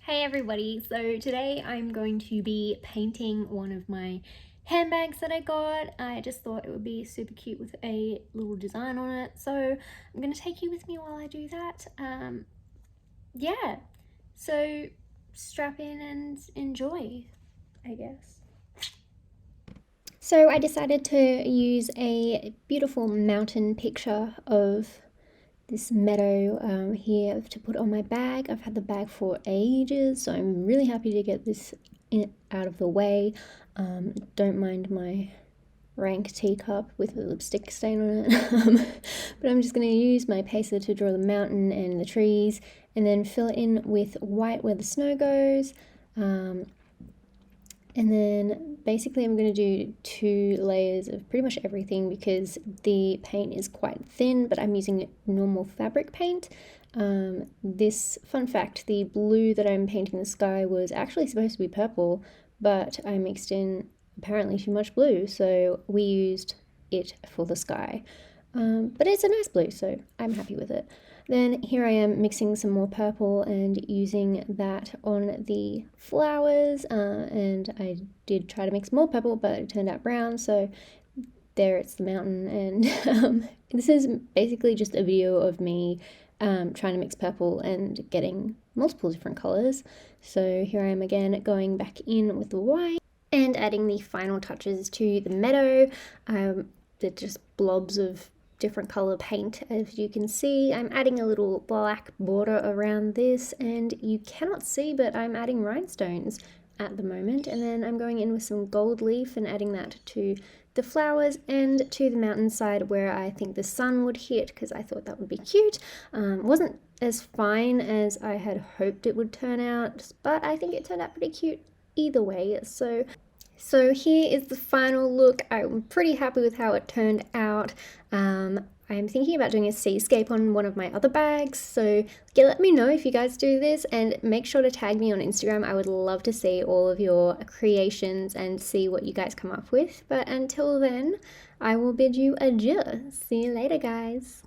Hey everybody, so today I'm going to be painting one of my handbags that I got. I just thought it would be super cute with a little design on it, so I'm going to take you with me while I do that. Yeah, so strap in and enjoy, I guess. So I decided to use a beautiful mountain picture of this meadow here to put on my bag. I've had the bag for ages, so I'm really happy to get this out of the way. Don't mind my rank teacup with a lipstick stain on it. But I'm just going to use my pacer to draw the mountain and the trees, and then fill it in with white where the snow goes. And then basically I'm going to do 2 layers of pretty much everything because the paint is quite thin, but I'm using normal fabric paint. This fun fact, the blue that I'm painting the sky was actually supposed to be purple, but I mixed in apparently too much blue, so we used it for the sky. But it's a nice blue, so I'm happy with it. Then here I am mixing some more purple and using that on the flowers, and I did try to mix more purple, but it turned out brown, so there it's the mountain. And this is basically just a video of me trying to mix purple and getting multiple different colors. So here I am again going back in with the white and adding the final touches to the meadow. They're just blobs of different color paint. As you can see, I'm adding a little black border around this, and you cannot see, but I'm adding rhinestones at the moment. And then I'm going in with some gold leaf and adding that to the flowers and to the mountainside where I think the sun would hit, because I thought that would be cute. Wasn't as fine as I had hoped it would turn out, but I think it turned out pretty cute either way. So here is the final look. I'm pretty happy with how it turned out. I'm thinking about doing a seascape on one of my other bags, so let me know if you guys do this, and make sure to tag me on Instagram. I would love to see all of your creations and see what you guys come up with. But until then, I will bid you adieu. See you later, guys.